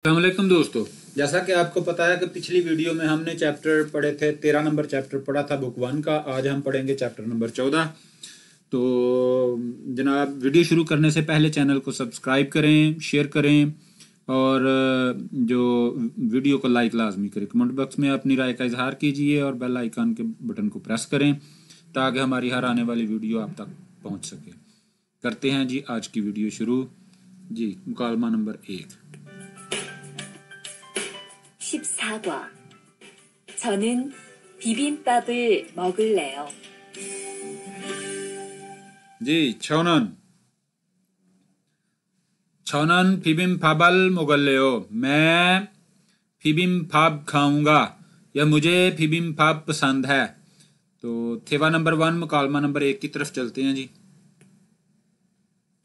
अस्सलामुअलैकुम दोस्तों, जैसा कि आपको पता है कि पिछली वीडियो में हमने चैप्टर पढ़े थे 13 नंबर चैप्टर पढ़ा था बुक 1 का। आज हम पढ़ेंगे चैप्टर नंबर 14। तो जनाब, वीडियो शुरू करने से पहले चैनल को सब्सक्राइब करें, शेयर करें और जो वीडियो को लाइक लाजमी करें। कमेंट बॉक्स में अपनी राय का इजहार कीजिए और बेल आइकन के बटन को प्रेस करें ताकि हमारी हर आने वाली वीडियो आप तक पहुँच सके। करते हैं जी आज की वीडियो शुरू। जी, मुकालमा नंबर 1। 14과 저는 비빔밥을 먹을래요. जी, छौनन बिबिम्बाबाल मोगल्लेओ। मैं बिबिम्बाप खाऊंगा या मुझे बिबिम्बाप पसंद है। तो थेवा नंबर 1 मुकालमा नंबर 1 की तरफ चलते हैं जी।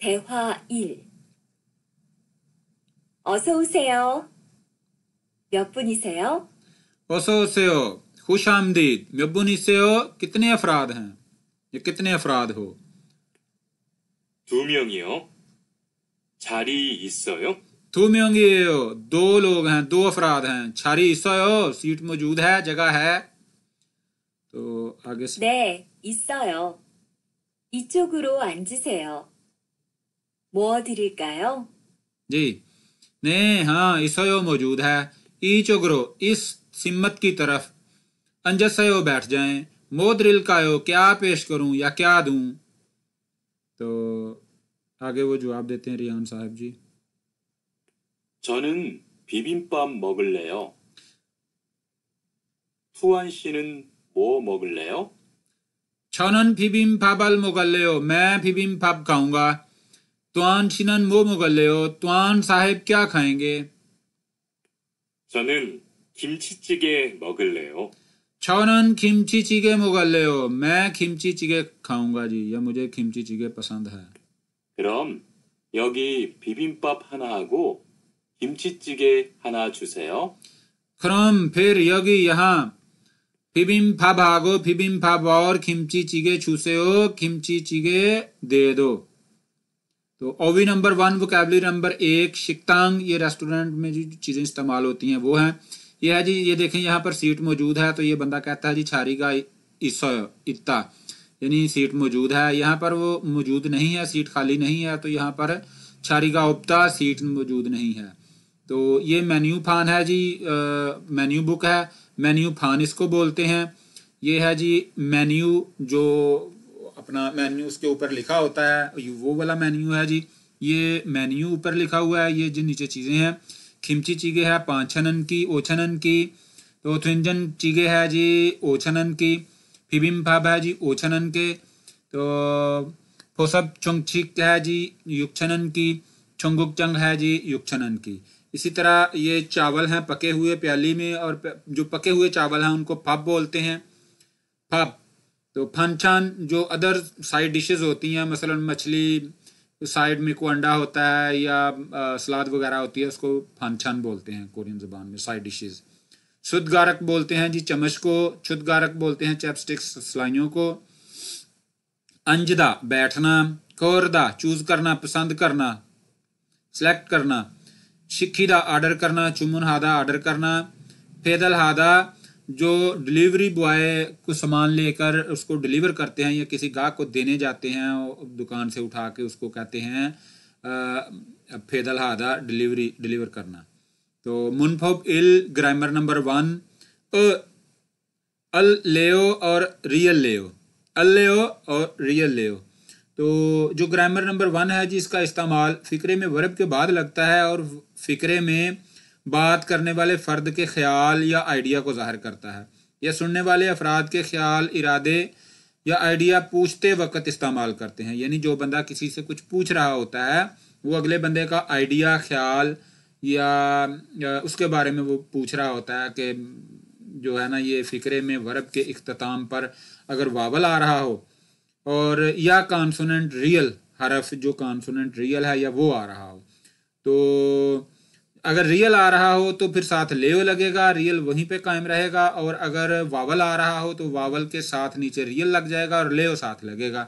대화 1. 어서 오세요. 몇 분이세요? ओसो ओसेओ, खुश आमदीद। मेब्बुनिसेओ, कितने अफराद हैं या कितने अफराद हो? 2명이요. 자리 있어요? 2 명이에요, 2 लोग हैं, 2 अफराद हैं। छारी इसोयो, सीट मौजूद है, जगह है। तो आगे से 네, 있어요. 이쪽으로 앉으세요. 뭐 드릴까요? जी, ने हाँ इसयो मौजूद है। ईचोग्रो, इस सिम्मत की तरफ। अंजसयो, बैठ जाएं। मोद्रिल कायो, क्या पेश करूं या क्या दूं? तो आगे वो जवाब देते हैं रियान साहब जी। 저는 비빔밥 먹을래요. 투안 씨는 뭐 먹을래요? छौनन फिबिम फाबल मुगल्लेओ, मैं फिबिम फाब खाऊंगा। त्वान शिनन मो मुगल्लेओ, त्वान साहिब क्या खाएंगे? 저는 김치찌개 먹을래요. छौनन खिमची चिगे मुगल्लेओ, मैं खिमची चिगे खाऊंगा जी या मुझे खिमची चिगे पसंद है। 그럼 여기 비빔밥 하나 하고 김치찌개 하나 주세요. खरम, फिर यगी यहाँ। फिबिम फाब आगो, फिबिम फाब और खिमची चिगे छूसेओ, खिमची चिगे दे दो। तो ओवी नंबर 1 वोकैबुलरी नंबर 1 शिकतांग, ये रेस्टोरेंट में जो चीज़ें इस्तेमाल होती हैं वो हैं। ये है जी, ये देखें यहाँ पर सीट मौजूद है। तो ये बंदा कहता है जी छारी का इसो इत्ता, यानी सीट मौजूद है। यहाँ पर वो मौजूद नहीं है, सीट खाली नहीं है। तो यहाँ पर छारी का उपता, सीट मौजूद नहीं है। तो ये मेन्यू फान है जी, मेन्यू बुक है। मेन्यू फान इसको बोलते हैं। ये है जी मेन्यू, जो अपना मेन्यू उसके ऊपर लिखा होता है, वो वाला मेन्यू है जी। ये मेन्यू ऊपर लिखा हुआ है। ये जो नीचे चीज़ें हैं, खिमची चीगे है 5 छनन की, ओछनन की। तो थुंजन चीगे है जी ओछनन की। फिबिम फाब है जी ओछनन के। तो फोसब चुंगछिक है जी युक्षनन की। चुंगुक चंग है जी युक्षनन की। इसी तरह ये चावल हैं पके हुए प्याली में, और जो पके हुए चावल हैं उनको फब बोलते हैं, फब। तो फनचान जो अदर साइड डिशेस होती हैं, मसलन मछली साइड में को अंडा होता है या सलाद वगैरह होती है, उसको फनचान बोलते हैं कोरियन ज़बान में, साइड डिशेस। शुद्धगारक बोलते हैं जी चम्मच को। शुद्धगारक बोलते हैं चैपस्टिक्स, सलाइयों को। अंजदा, बैठना। कोरदा, चूज करना, पसंद करना, सेलेक्ट करना। शिखीदा, आर्डर करना। चुमुन हादा, आर्डर करना। फेदल हादा, जो डिलीवरी बॉय को सामान लेकर उसको डिलीवर करते हैं या किसी गाहक को देने जाते हैं दुकान से उठा के, उसको कहते हैं फेदल हादा, डिलीवर करना। तो मुनफब इल, ग्रामर नंबर 1 अल लेओ और रियल लेओ। अल लेओ और रियल लेओ। तो जो ग्रामर नंबर 1 है जी, इसका इस्तेमाल फ़िक्रे में वर्ब के बाद लगता है और फ़िक्रे में बात करने वाले फ़र्द के ख्याल या आइडिया को ज़ाहिर करता है। यह सुनने वाले अफराद के ख्याल, इरादे या आइडिया पूछते वक्त इस्तेमाल करते हैं। यानी जो बंदा किसी से कुछ पूछ रहा होता है, वो अगले बंदे का आइडिया, ख्याल या उसके बारे में वो पूछ रहा होता है कि जो है ना, ये फ़िक्रे में वर्ब के इख्तिताम पर अगर वावल आ रहा हो और या कॉन्सोनेंट रियल हरफ, जो कॉन्सोनेंट रियल है या वो आ रहा हो। तो अगर रियल आ रहा हो तो फिर साथ लेओ लगेगा, रियल वहीं पे कायम रहेगा। और अगर वावल आ रहा हो तो वावल के साथ नीचे रियल लग जाएगा और लेओ साथ लगेगा।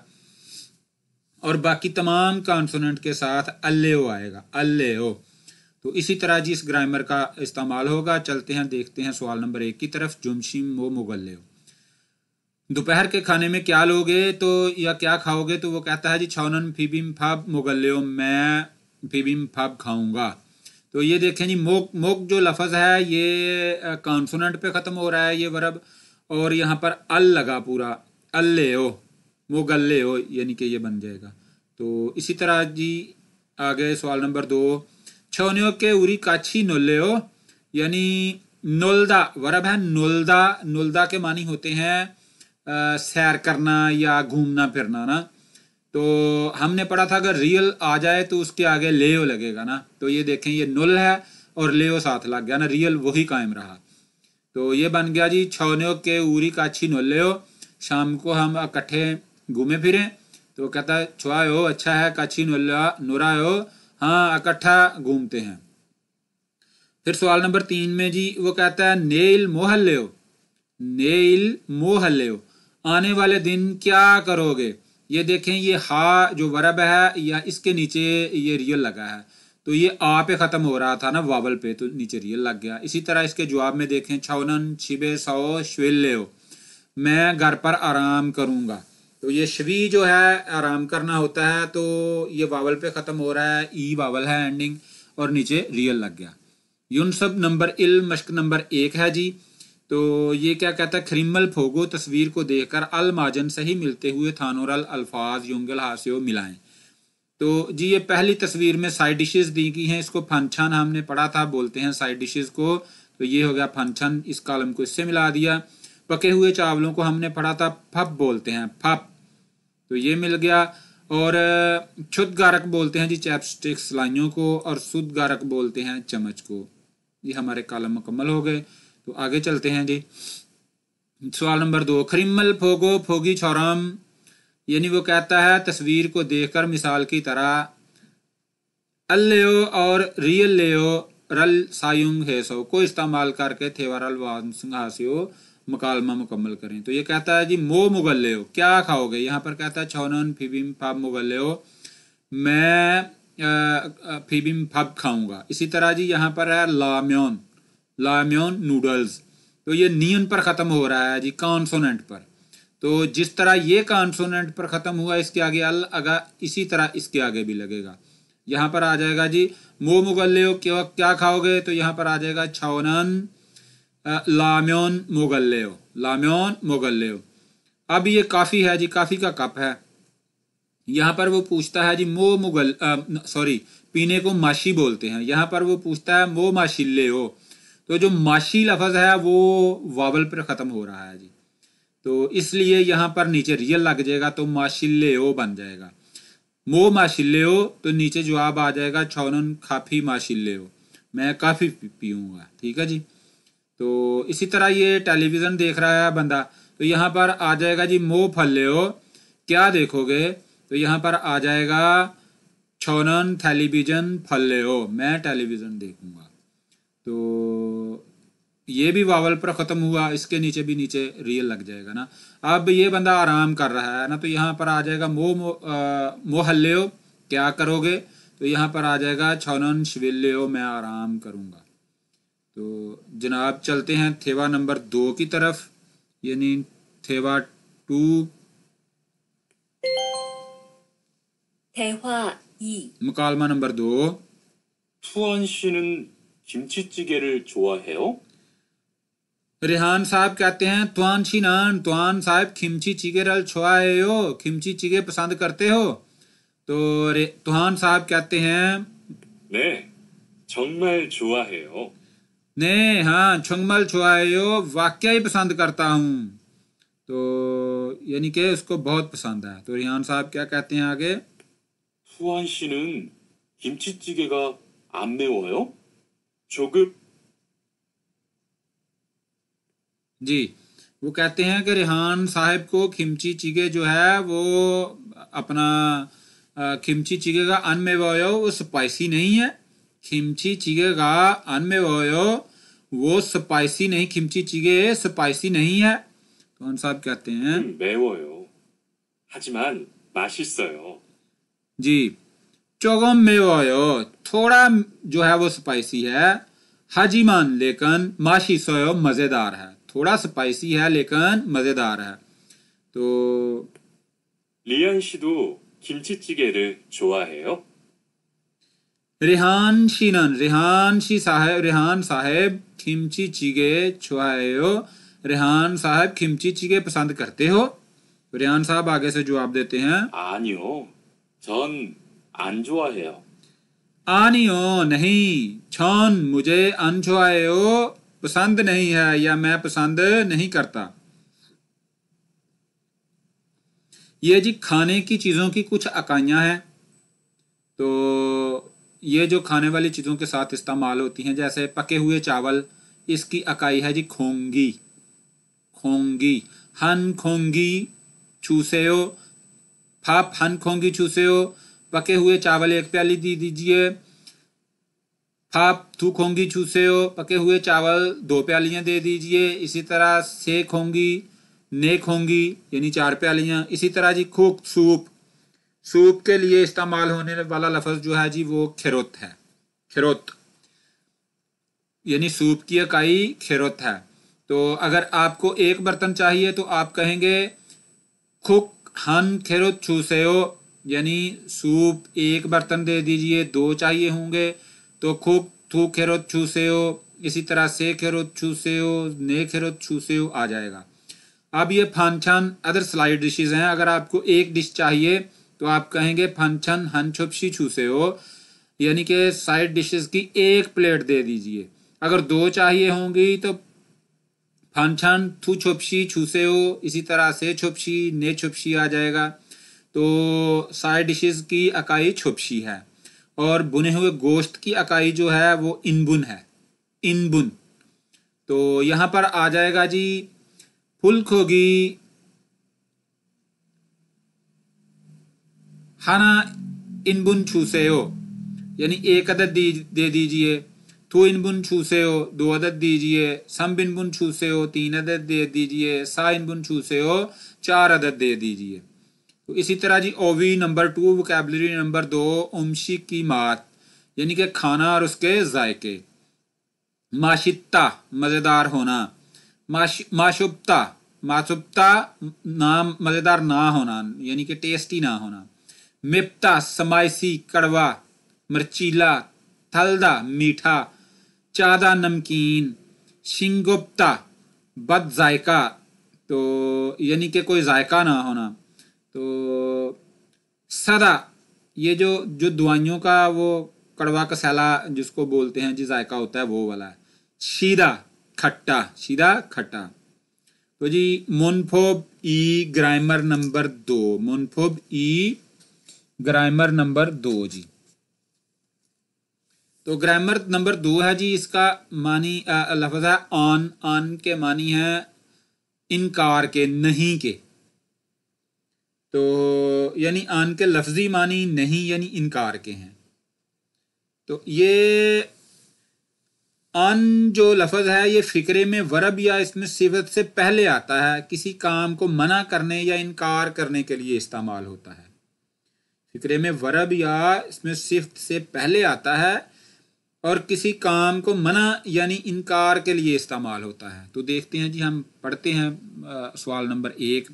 और बाकी तमाम कॉन्सोनेंट के साथ अल्लेओ आएगा, अल्लेओ। तो इसी तरह जी इस ग्रामर का इस्तेमाल होगा। चलते हैं, देखते हैं सवाल नंबर 1 की तरफ। जुमशिम वो मुगल्ले, दोपहर के खाने में क्या लोगे तो या क्या खाओगे, तो वो कहता है जी छौनन फीबिम फाब मुगल्ले, मैं फीबिम फाब खाऊंगा। तो ये देखें जी मोक, मोक जो लफ्ज़ है ये कॉन्सोनेंट पे ख़त्म हो रहा है ये वर्ब, और यहाँ पर अल लगा पूरा, अल्ले हो मुगल्ले हो, यानी कि ये बन जाएगा। तो इसी तरह जी आगे सवाल नंबर 2, छौनियों के उरी काछी नोल्ले हो, यानी नोल्दा वर्ब है नोल्दा। नोल्दा के मानी होते हैं सैर करना या घूमना फिरना ना। तो हमने पढ़ा था अगर रियल आ जाए तो उसके आगे लेओ लगेगा ना। तो ये देखें ये नुल है और लेओ साथ लग गया ना, रियल वही कायम रहा। तो ये बन गया जी छौनियों के उरी काछी नोल्ले, शाम को हम इकट्ठे घूमे फिरे। तो कहता है छुआयो अच्छा है, काछी नुरायो हाँ इकट्ठा घूमते हैं। फिर सवाल नंबर 3 में जी वो कहता है नेल मोहल्ले, नेल मोहल्ले, आने वाले दिन क्या करोगे। ये देखें ये हा जो वर्ब है या इसके नीचे ये रियल लगा है, तो ये आ पे ख़त्म हो रहा था ना वावल पे, तो नीचे रियल लग गया। इसी तरह इसके जवाब में देखें छौनन छिबे सौ श्वेल्ले, मैं घर पर आराम करूँगा। तो ये शवी जो है आराम करना होता है, तो ये वावल पे ख़त्म हो रहा है, ई वावल है एंडिंग, और नीचे रियल लग गया। यूनसब नंबर इल मश्क नंबर 1 है जी। तो ये क्या कहता है खरीमल फोगो, तस्वीर को देखकर अल माजन सही मिलते हुए थानोरल अल्फाज युंगल हासियो मिलाएं। तो जी ये पहली तस्वीर में साइड डिशेस दी गई हैं, इसको फनछन हमने पढ़ा था, बोलते हैं साइड डिशेस को। तो ये हो गया फनछन, इस कॉलम को इससे मिला दिया। पके हुए चावलों को हमने पढ़ा था फप बोलते हैं, फप, तो ये मिल गया। और छुद गारक बोलते हैं जी चैपस्टिक सलाइयों को, और शुद्ध गारक बोलते हैं चम्मच को। ये हमारे कॉलम मुकम्मल हो गए। तो आगे चलते हैं जी सवाल नंबर 2, खरिमल फोगो फोगी छौराम, यानी वो कहता है तस्वीर को देखकर मिसाल की तरह अल्लेओ और रियल लेओ रल सायुंग हेसो को इस्तेमाल करके थेवरल वांसियो मुकालमा मुकम्मल करें। तो ये कहता है जी मो मुगल्लेओ क्या खाओगे, यहाँ पर कहता है छौनन फिबिम फाब मुगल्लेओ, मैं फिबिम फाब खाऊंगा। इसी तरह जी यहाँ पर है लाम्योन, लाम्योन नूडल्स, तो ये नियन पर ख़त्म हो रहा है जी कॉन्सोनेंट पर। तो जिस तरह ये कॉन्सोनेंट पर ख़त्म हुआ इसके आगे अल अगा, इसी तरह इसके आगे भी लगेगा। यहाँ पर आ जाएगा जी मो मुगल्ले क्या क्या खाओगे, तो यहाँ पर आ जाएगा छौनन लाम्योन मुगल्ले, लाम्योन मुगल्ले। अब ये काफ़ी है जी, काफ़ी का कप है। यहाँ पर वो पूछता है जी मो मुगल सॉरी पीने को माशी बोलते हैं, यहाँ पर वो पूछता है मो माशिल्ले हो। तो जो माशी लफ्ज़ है वो वावल पर ख़त्म हो रहा है जी, तो इसलिए यहाँ पर नीचे रियल लग जाएगा, तो माशिल्ले हो बन जाएगा। मो माशिल्ले हो तो नीचे जवाब आ जाएगा छौनन काफ़ी माशिल्ले हो, मैं काफ़ी पीऊँगा। ठीक है जी। तो इसी तरह ये टेलीविज़न देख रहा है बंदा, तो यहाँ पर आ जाएगा जी मो फल्ले हो क्या देखोगे, तो यहाँ पर आ जाएगा छौनन टेलीविज़न फल्ले हो, मैं टेलीविज़न देखूँगा। तो ये भी वावल पर ख़त्म हुआ, इसके नीचे भी नीचे रियल लग जाएगा ना। अब ये बंदा आराम कर रहा है ना, तो यहाँ पर आ जाएगा मो हल्ले हो क्या करोगे, तो यहाँ पर आ जाएगा छौनन शिविल्ले हो मैं आराम करूँगा। तो जनाब चलते हैं थेवा नंबर 2 की तरफ, यानी थेवा 2 대화 2. मुकालमा नंबर 2, 투원 씨는 김치찌개를 좋아해요? रेहान साहब कहते हैं त्वान शिनान त्वान साहब खिमची चिगे रल छुआए हो, खिमची चिगे पसंद करते हो। तो त्वान साहब कहते हैं 네, 정말 좋아해요. ने हाँ छुंगमल छुआए हो वाकई ही पसंद करता हूँ, तो यानी कि उसको बहुत पसंद है। तो रेहान साहब क्या कहते हैं आगे, 투원 씨는 김치찌개가 안 매워요? 조금 जी वो कहते हैं कि रेहान साहब को खिमची चिगे जो है वो अपना खिमची चिगे का अन में वो स्पाइसी नहीं है, खिमची चिगे का अन में वो स्पाइसी नहीं, खिमची चिगे स्पाइसी नहीं है। तो साहब कहते हैं 매워요. 하지만 맛있어요. जी 조금 매워요. थोड़ा जो है वो स्पाइसी है. 하지만 लेकिन 맛있어요 मजेदार है. थोड़ा स्पाइसी है लेकिन मजेदार है. तो 리안 씨도 김치찌개를 좋아해요? रेहान साहब किमची चिगे 좋아해요. रेहान साहब किमची चिगे पसंद करते हो? रेहान साहब आगे से जवाब देते हैं. 아니요. 전 안 좋아해요. आनियो नहीं. छन मुझे अन 좋아해요 पसंद नहीं है या मैं पसंद नहीं करता. ये जी खाने की चीज़ों की कुछ इकाइयाँ हैं. तो ये जो खाने वाली चीज़ों के साथ इस्तेमाल होती हैं, जैसे पके हुए चावल, इसकी इकाई है जी खोंगी. खोंगी. हन खोंगी चूसेओ. फाप हन खोंगी चूसेओ. पके हुए चावल 1 प्याली दी दीजिए. फाप थू खोंगी चूसेओ. पके हुए चावल 2 प्यालियाँ दे दीजिए. इसी तरह से खोंगी ने खोंगी यानी 4 प्यालियाँ. इसी तरह जी खूक सूप. सूप के लिए इस्तेमाल होने वाला लफ्ज़ जो है जी वो खिरोत है. खिरोत यानी सूप की इकाई खिरोत है. तो अगर आपको एक बर्तन चाहिए तो आप कहेंगे खुक हन खिरोत चूसेओ, यानी सूप 1 बर्तन दे दीजिए. 2 चाहिए होंगे तो खुक थू खिरोत चूसेओ. इसी तरह से खिरोत चूसेओ, ने खिरोत चूसेओ आ जाएगा. अब ये फंक्शन अदर स्लाइड डिशेज हैं. अगर आपको एक डिश चाहिए तो आप कहेंगे फंक्शन हन छुपशी छूसेओ, यानी कि साइड डिशेस की 1 प्लेट दे दीजिए. अगर 2 चाहिए होंगी तो फंक्शन थू छुपशी छूसेओ. इसी तरह से छुपशी ने छुपशी आ जाएगा. तो साइड डिशेस की इकाई छुपशी है. और बुने हुए गोश्त की इकाई जो है वो इनबुन है. इनबुन. तो यहाँ पर आ जाएगा जी फुलकोगी हाना इनबुन छूसेओ, यानी 1 अदद दे दीजिए. थू इनबुन छूसेओ 2 अदद दीजिए. सम इनबुन छूसेओ 3 अदद दे दीजिए. सा इनबुन छूसेओ 4 अदद दे दीजिए. तो इसी तरह जी ओवी नंबर 2 वोकैबुलरी नंबर 2 उमशी की मात यानी कि खाना और उसके जायके. माशित्ता मज़ेदार होना. माशुब्ता माशुब्ता नाम मज़ेदार ना होना यानी कि टेस्टी ना होना. मिप्ता स्पाइसी कड़वा मर्चीला. थलदा मीठा. चादा नमकीन. शिंगुप्ता बद जायका, तो यानी कि कोई जायका ना होना. तो सदा ये जो दवाइयों का वो कड़वा कसाला जिसको बोलते हैं जी जायका होता है वो वाला है. शीदा खट्टा. शीदा खट्टा. तो जी मुनफोब ई ग्रामर नंबर 2. मुनफोब ई ग्रामर नंबर 2 जी. तो ग्रामर नंबर 2 है जी. इसका मानी लफ्ज़ है ऑन. ऑन के मानी है इनकार के, नहीं के. तो यानी आन के लफ्जी मानी नहीं यानी इनकार के हैं. तो ये आन जो लफ्ज़ है ये फ़िक्रे में वरब या इसमें सिफत से पहले आता है. किसी काम को मना करने या इनकार करने के लिए इस्तेमाल होता है. फ़िक्रे में वरब या इसमें सिफत से पहले आता है और किसी काम को मना यानी इनकार के लिए इस्तेमाल होता है. तो देखते हैं जी, हम पढ़ते हैं सवाल नंबर 1.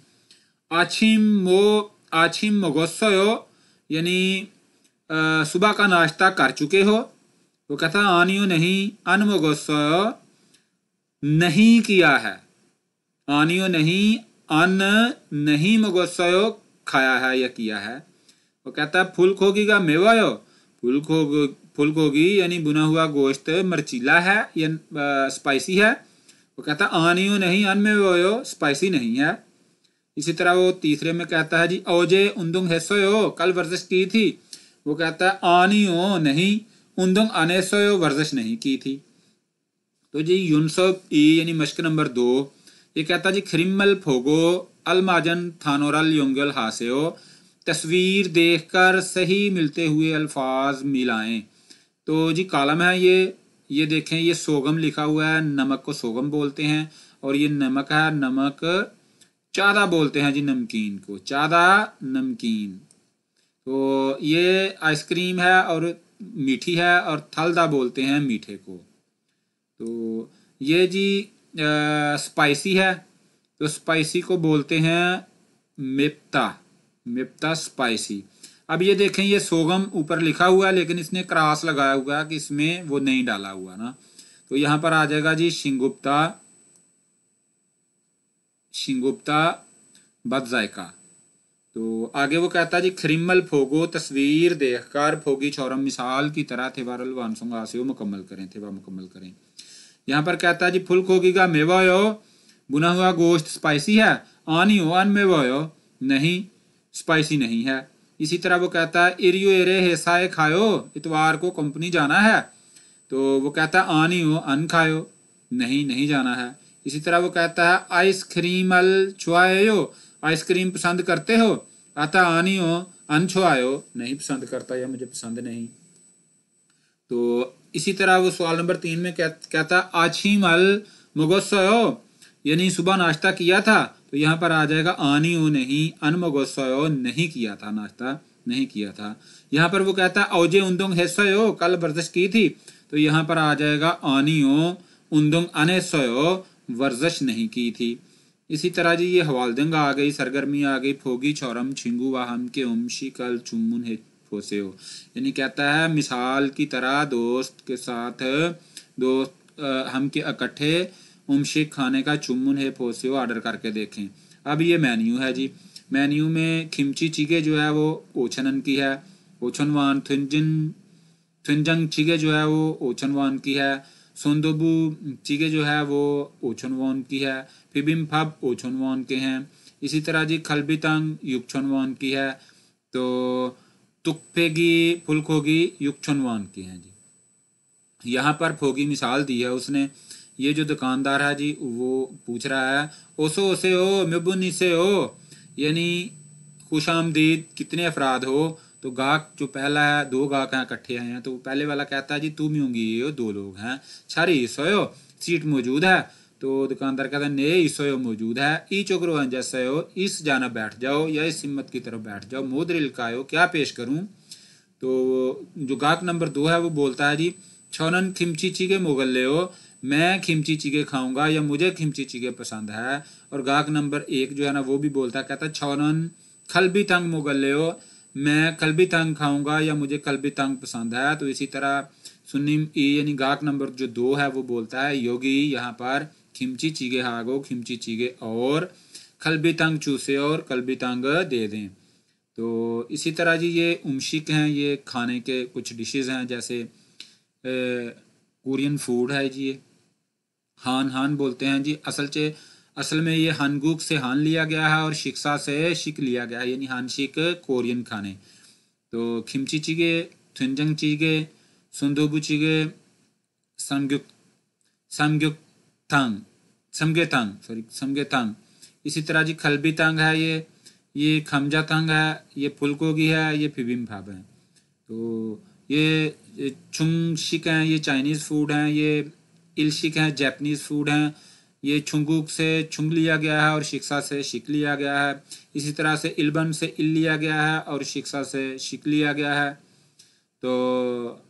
आछिम मोगोस्सो यानी सुबह का नाश्ता कर चुके हो. वो कहता आनियो नहीं. अन मोगोस्सो नहीं किया है. आनियो नहीं. अन नहीं मोगोस्सो खाया है या किया है. वो कहता है फुलकोगी का मेवायो. फुलकोगी यानी बुना हुआ गोश्त मर्चीला है या स्पाइसी है. वो कहता है आनियो नहीं. अन मेवायो स्पाइसी नहीं है. इसी तरह वो तीसरे में कहता है जी ओजे उन्दुंग हेसोयो कल वर्जिश की थी. वो कहता है आनियो नहीं. उन्दुंग अनेसोयो वर्जिश नहीं की थी. तो जी यूनसोब ई यानी मश्क नंबर 2 ये कहता है जी खरिमल फोगो अलमाजन थानोरल योंगल हासेओ. तस्वीर देखकर सही मिलते हुए अल्फाज मिलाएं. तो जी कॉलम है ये देखें, ये सोगम लिखा हुआ है. नमक को सोगम बोलते हैं और ये नमक है. नमक चादा बोलते हैं जी नमकीन को. चादा नमकीन. तो ये आइसक्रीम है और मीठी है, और थलदा बोलते हैं मीठे को। तो ये जी स्पाइसी है, तो स्पाइसी को बोलते हैं मिप्ता, मिप्ता स्पाइसी। अब ये देखें, ये सोगम ऊपर लिखा हुआ है लेकिन इसने क्रॉस लगाया हुआ है कि इसमें वो नहीं डाला हुआ ना, तो यहाँ पर आ जाएगा जी शिंगुप्ता, शिंगुप्ता बद जायका। तो आगे वो कहता है जी खरिमल फोगो तस्वीर देखकर फोगी छोरम मिसाल की तरह थे वारल वानसुंगा से मुकम्मल करें, थे मुकम्मल करें। यहाँ पर कहता है जी फुल खोगी का मेवायो, बुना हुआ गोश्त स्पाइसी है, आनी हो अन मेवायो, नहीं स्पाइसी नहीं है। इसी तरह वो कहता है इरियो एरे हेसाए खायो, इतवार को कंपनी जाना है, तो वो कहता है आनी हो अन खायो, नहीं नहीं जाना है। इसी तरह वो कहता है आइसक्रीम अल छुआयो, आइसक्रीम पसंद करते हो, आता आनी हो अन छुआयो, नहीं पसंद करता या मुझे पसंद नहीं। तो इसी तरह वो सवाल नंबर 3 में कहता आछीम अल मुगोसयो, यानी सुबह नाश्ता किया था, तो यहाँ पर आ जाएगा आनी हो नहीं अन मुगोसयो, नहीं किया था, नाश्ता नहीं किया था। यहाँ पर वो कहता औजे उन्दुंग हेसयो, कल वर्जिश की थी, तो यहाँ पर आ जाएगा आनी हो उन्दुंग अनेसयो, वर्जिश नहीं की थी। इसी तरह जी ये हवालदंग आ गई, सरगर्मी आ गई, फोगी छोरम छिंगू वाहम के उमशी कल चुमुन है फोसे हो, यानी कहता है मिसाल की तरह दोस्त के साथ दोस्त हम के इकट्ठे उमशिक खाने का चुमुन है फोसे हो ऑर्डर करके देखें। अब ये मेन्यू है जी, मेन्यू में खिमची चिगे जो है वो ओछनन की है, ओछनवान थुंजंग चिगे जो है वो ओछनवान की है, सोंदोबू चिगे जो है वो ओछनवान की है, फिबिम फब ओछनवान के हैं। इसी तरह जी खलबितंग युक्छनवान की है, तो तुकफेगी फुलखोगी युक्छनवान की हैं जी। यहाँ पर फोगी मिसाल दी है उसने। ये जो दुकानदार है जी वो पूछ रहा है ओसो ओसे हो मेबुनी से हो, यानी खुश आमदीद, कितने अफराद हो। तो गाहक जो पहला है, दो गाहक हैं इकट्ठे हैं, तो पहले वाला कहता है जी तुम होंगी ये दो लोग हैं, छरी सोयो सीट मौजूद है, तो दुकानदार कहता है ने सोयो मौजूद है, ई चोकरो हैं जैसे हो, इस जाना बैठ जाओ या इस हिम्मत की तरफ बैठ जाओ, मोदरिल का हो क्या पेश करूं। तो जो गाहक नंबर 2 है वो बोलता है जी छोनन खिमची चिगे मोगल्ले हो, मैं खिमची चिगे खाऊंगा या मुझे खिमची चिगे पसंद है। और गाहक नंबर 1 जो है ना वो भी बोलता है, कहता है छोनन खलबी तंग मोगल्ले हो, मैं खलबी तंग खाऊंगा या मुझे खलबी तंग पसंद है। तो इसी तरह सुन्नी यानी गाहक नंबर जो 2 है वो बोलता है योगी यहाँ पर खिमची चिगे हागो, खिमची चिगे और खलबी तंग चूसे और खलबी तंग दे दें। तो इसी तरह जी ये उमशिक हैं, ये खाने के कुछ डिशेस हैं, जैसे कोरियन फूड है जी, ये हान हान बोलते हैं जी। असल में ये हानगुक से हान लिया गया है और शिक्सा से शिक लिया गया है, यानी हानशिक कोरियन खाने। तो खिमची चिगे, थुंजंग चिगे, सुंदोबू चिगे, समग्युक समग्युक थंग समगेथंग सॉरी समगेथंग। इसी तरह जी खलबी तंग है, ये खमजा तंग है, ये फुलकोगी है, ये फिबिमफाब है। तो ये छुंगशिक हैं, ये चाइनीज़ फूड हैं, ये इलशिक हैं, जापानीज़ फूड हैं। ये छुंगुक से छुंग लिया गया है और शिक्सा से शिक लिया गया है। इसी तरह से इलबन से इल लिया गया है और शिक्सा से शिक लिया गया है। तो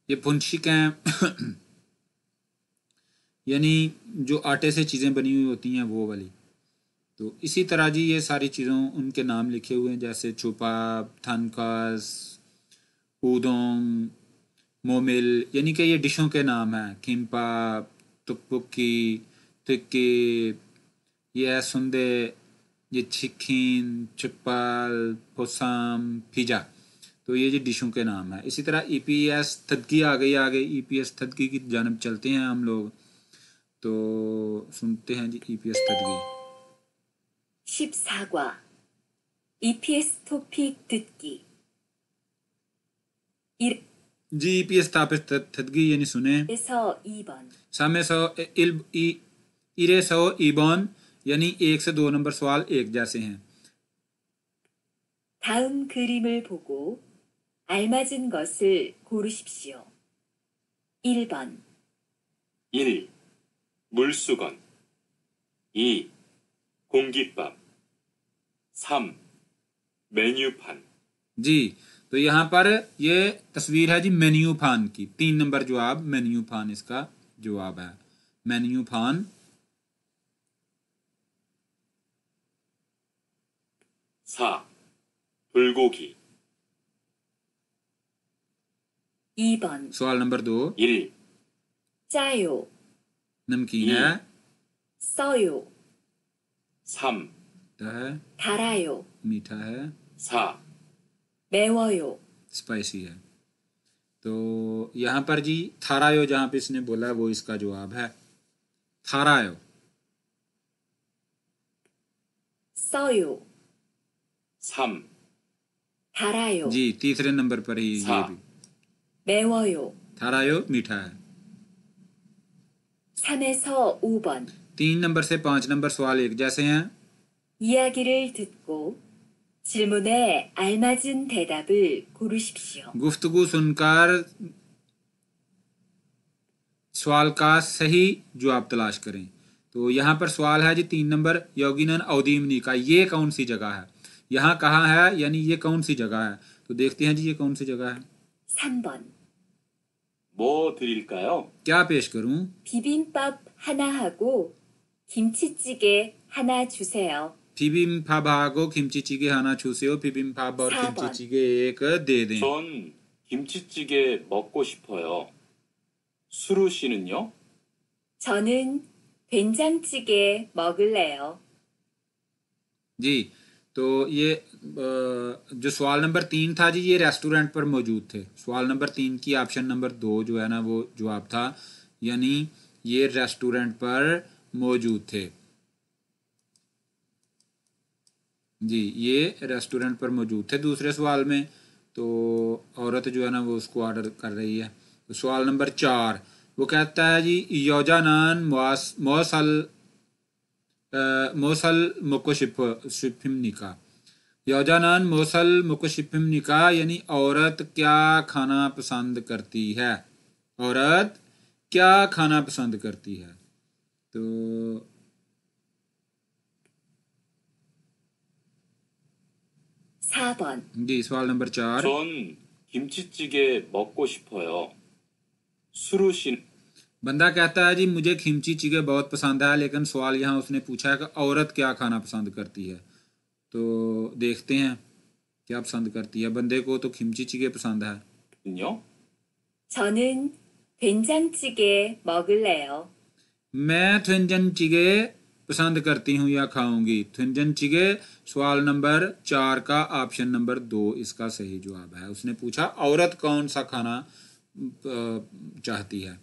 ये फुनशिक हैं यानी जो आटे से चीज़ें बनी हुई होती हैं वो वाली। तो इसी तरह जी ये सारी चीज़ों उनके नाम लिखे हुए हैं, जैसे छुपा, थनकास, उदोंग, मोमिल, यानी कि ये डिशों के नाम हैं। किम्पा, तुक्पुकी, तिक्की, ये है सुंदे, ये चिखीन, चिप्पाल, पोसाम, फिजा। तो ये जी डिशों के नाम है। इसी तरह ईपीएस थदकी आ गई, आगे ईपीएस थदकी की जानब चलते हैं हम लोग। तो सुनते हैं जी ईपीएस थदकी। 14과 EPS 토픽 듣기 1에서 जी ईपीएस स्थापित थदकी यानी सुने। 2번 1에서 2번 यानी 1 से 2 नंबर सवाल एक जैसे हैं। 다음 그림을 보고 알맞은 것을 고르십시오. 1번 1. 물수건 2. 공깃밥 3. 메뉴판 जी। तो यहाँ पर ये तस्वीर है जी मेन्यू फान की। 3 नंबर जवाब मेन्यू फान इसका जवाब है। मेन्यू फान। 4. 불고기. 2번 सवाल नंबर 2 1. 짜요, नमकीन ई। है, 써요, 3. मीठा है, 달아요, मीठा है, 4. 매워요, स्पाइसी है। तो यहाँ पर जी थारायो जहाँ पे इसने बोला वो इसका जवाब है। थारायो। 써요, 3. 달아요, जी तीसरे नंबर पर ही ये सा। भी। 매워요, थारायो मीठा है। 3에서 5번 3 नंबर से 5 नंबर सवाल एक जैसे हैं। 이야기를 듣고 질문에 알맞은 대답을 고르십시오. गुफ्तगू सुनकर सवाल का सही जवाब तलाश करें। तो यहाँ पर सवाल है जी 3 नंबर योगिनन अवदीमनी का ये कौन सी जगह है। यहाँ कहाँ है यानी ये कौन सी जगह है। तो देखते हैं जी ये कौन सी जगह है। 3번 뭐 드릴까요? क्या पेश करूं। 비빔밥 하나 하고 김치찌개 하나 주세요. 비빔밥하고 김치찌개 하나 주세요। 비빔밥 और 4번. 김치찌개 एक दे दें। 전 김치찌개 먹고 싶어요. 수루 씨는요? 저는 된장찌개 먹을래요. जी। तो ये जो सवाल नंबर 3 था जी ये रेस्टोरेंट पर मौजूद थे। सवाल नंबर 3 की ऑप्शन नंबर 2 जो है ना वो जवाब था, यानी ये रेस्टोरेंट पर मौजूद थे। जी ये रेस्टोरेंट पर मौजूद थे दूसरे सवाल में। तो औरत जो है ना वो उसको ऑर्डर कर रही है। तो सवाल नंबर 4 वो कहता है जी योजानान मोसल मुकोशिफिमनिका। योजानान मोसल मुकोशिफिमनिका यानी औरत क्या खाना पसंद करती है। औरत क्या खाना पसंद करती है। तो 4번 जी सवाल नंबर 4 전 김치찌개 먹고 싶어요. 수루 씨는 बंदा कहता है जी मुझे खिमची चिगे बहुत पसंद है, लेकिन सवाल यहाँ उसने पूछा है कि औरत क्या खाना पसंद करती है। तो देखते हैं क्या पसंद करती है। बंदे को तो खिमची चिगे पसंद है। 요? 저는 된장찌개 먹을래요. मैं थुंजन चिगे पसंद करती हूँ या खाऊंगी। थुंजन चिगे सवाल नंबर 4 का ऑप्शन नंबर 2 इसका सही जवाब है। उसने पूछा औरत कौन सा खाना चाहती है,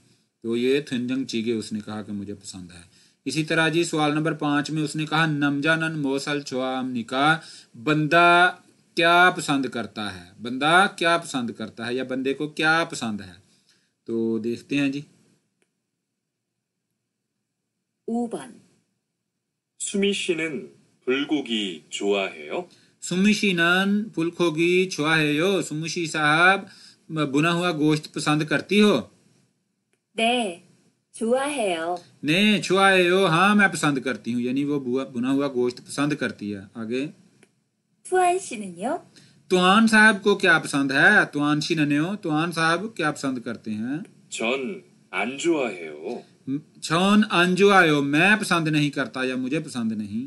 तो ये थुंजन चिगे उसने कहा कि मुझे पसंद है। इसी तरह जी सवाल नंबर 5 में उसने कहा नमजानन मोसल चुआमनिका। बंदा क्या पसंद करता है। बंदा क्या पसंद करता है या बंदे को क्या पसंद है। तो देखते हैं जी। 5번 수미 씨는 불고기 좋아해요? सुमिशीनन फुलखोगी छुआहेयो। सुमुशी साहब बुना हुआ गोश्त पसंद करती हो। 네, 좋아해요. ने छुआहेयो हाँ मैं पसंद करती हूँ, यानी वो बुना हुआ गोश्त पसंद करती है। आगे 투안 씨는요? तुआन साहब को क्या पसंद है। तुआन शी नन्यो तुआन साहब क्या पसंद करते हैं। 전 안 좋아해요. छौन अंजू आयो मैं पसंद नहीं करता या मुझे पसंद नहीं।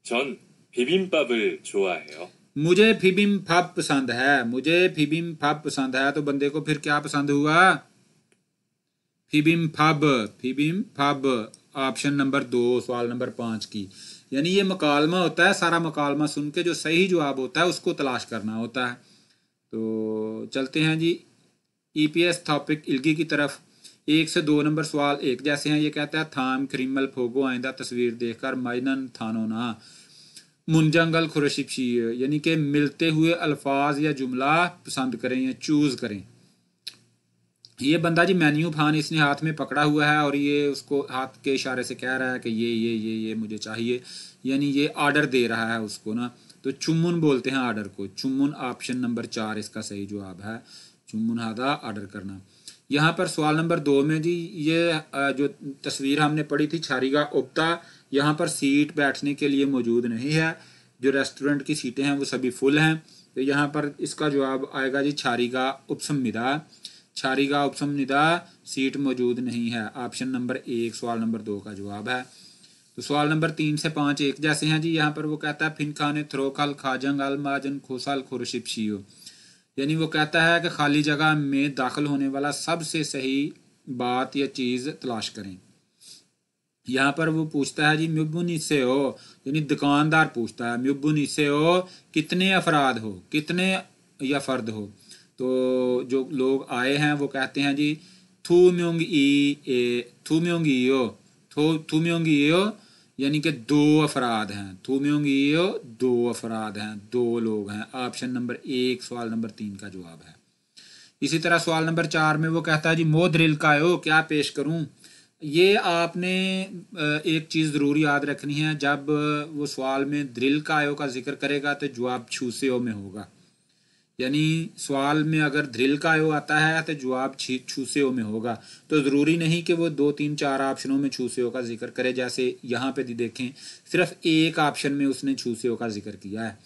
전 비빔밥을 좋아해요. मुझे फिबिम्फाब पसंद है। मुझे फिबिम्फाब पसंद है। तो बंदे को फिर क्या पसंद हुआ। फिबिम्फाब। फिबिम्फाब ऑप्शन नंबर 2 सवाल नंबर 5 की। यानी ये मकालमा होता है, सारा मकालमा सुन के जो सही जवाब होता है उसको तलाश करना होता है। तो चलते हैं जी ईपीएस टॉपिक इल्गी की तरफ। 1 से 2 नंबर सवाल एक जैसे हैं। ये कहता है थाम क्रीमल फोगो आइंदा तस्वीर देखकर माइनन थानोना मुंजंगल खुरशिपशी, यानी कि मिलते हुए अल्फाज या जुमला पसंद करें या चूज करें। ये बंदा जी मेन्यू फान इसने हाथ में पकड़ा हुआ है और ये उसको हाथ के इशारे से कह रहा है कि ये मुझे चाहिए, यानी ये ऑर्डर दे रहा है उसको ना। तो चुम्मुन बोलते हैं ऑर्डर को। चुम्मुन ऑप्शन नंबर 4 इसका सही जवाब है। चुम्मुन हादा ऑर्डर करना। यहाँ पर सवाल नंबर 2 में जी ये जो तस्वीर हमने पढ़ी थी छारीगा उप्ता, यहाँ पर सीट बैठने के लिए मौजूद नहीं है। जो रेस्टोरेंट की सीटें हैं वो सभी फुल हैं। तो यहाँ पर इसका जवाब आएगा जी छारिका उपसंविदा। छारिका उपसंविदा सीट मौजूद नहीं है। ऑप्शन नंबर 1 सवाल नंबर 2 का जवाब है। तो सवाल नंबर 3 से 5 एक जैसे हैं जी। यहाँ पर वो कहता है फिन खाने थ्रोखल खाजंग अलमाजन खोसाल खुरशिपशियो, यानी वो कहता है कि खाली जगह में दाखिल होने वाला सबसे सही बात या चीज़ तलाश करें। यहाँ पर वो पूछता है जी म्युबुनी से हो, यानी दुकानदार पूछता है म्युबुनी से हो कितने अफराद हो, कितने या फर्द हो। तो जो लोग आए हैं वो कहते हैं जी थू म्योंग यो, यानी कि 2 अफराद हैं। थू म्योंग यो 2 अफराद हैं, 2 लोग हैं। ऑप्शन नंबर 1 सवाल नंबर 3 का जवाब है। इसी तरह सवाल नंबर 4 में वो कहता है जी मो द्रिल कायो, क्या पेश करूं। ये आपने एक चीज़ ज़रूर याद रखनी है, जब वो सवाल में द्रिल कायो का जिक्र करेगा तो जवाब छूसेओ में होगा। यानी सवाल में अगर द्रिल कायो आता है तो जवाब छूसेओ में होगा। तो ज़रूरी नहीं कि वो 2 3 4 ऑप्शनों में छूसेओ का जिक्र करे। जैसे यहाँ पे देखें सिर्फ एक ऑप्शन में उसने छूसेओ का जिक्र किया है।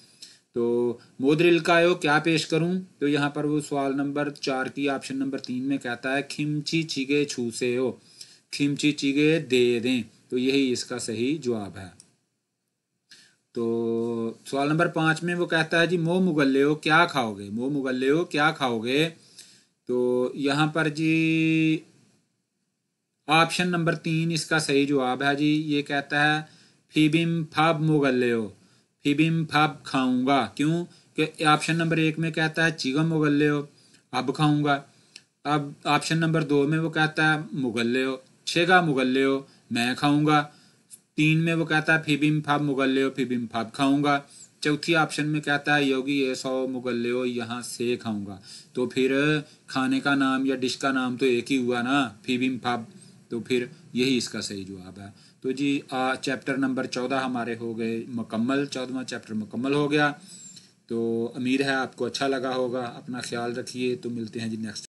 तो मोद्रिल कायो क्या पेश करूं, तो यहाँ पर वो सवाल नंबर 4 की ऑप्शन नंबर 3 में कहता है खिमची चिगे छूसेओ, खिमची चिगे दे दें। तो यही इसका सही जवाब है। तो सवाल नंबर 5 में वो कहता है जी मो मुगल्ले हो क्या खाओगे, मो मुगल्ले हो क्या खाओगे। तो यहाँ पर जी ऑप्शन नंबर 3 इसका सही जवाब है जी। ये कहता है फीबिम फाब मुगल्ले हो, फीबिम फाब खाऊंगा। क्यों कि ऑप्शन नंबर 1 में कहता है चिगम मुगल्ले हो, अब खाऊंगा। अब ऑप्शन नंबर 2 में वो कहता है मुगल्ले हो, छेगा मुगल्ले हो, मैं खाऊंगा। 3 में वो कहता है फिबिम फाब मुगल्ले हो, फिबिम फाब खाऊंगा। चौथी ऑप्शन में कहता है योगी ये 100 मुगल्ले हो, यहाँ से खाऊंगा। तो फिर खाने का नाम या डिश का नाम तो एक ही हुआ ना, फिबिम फाब। तो फिर यही इसका सही जवाब है। तो जी चैप्टर नंबर 14 हमारे हो गए मुकम्मल, 14वां चैप्टर मुकम्मल हो गया। तो उम्मीद है आपको अच्छा लगा होगा। अपना ख्याल रखिए। तो मिलते हैं जी नेक्स्ट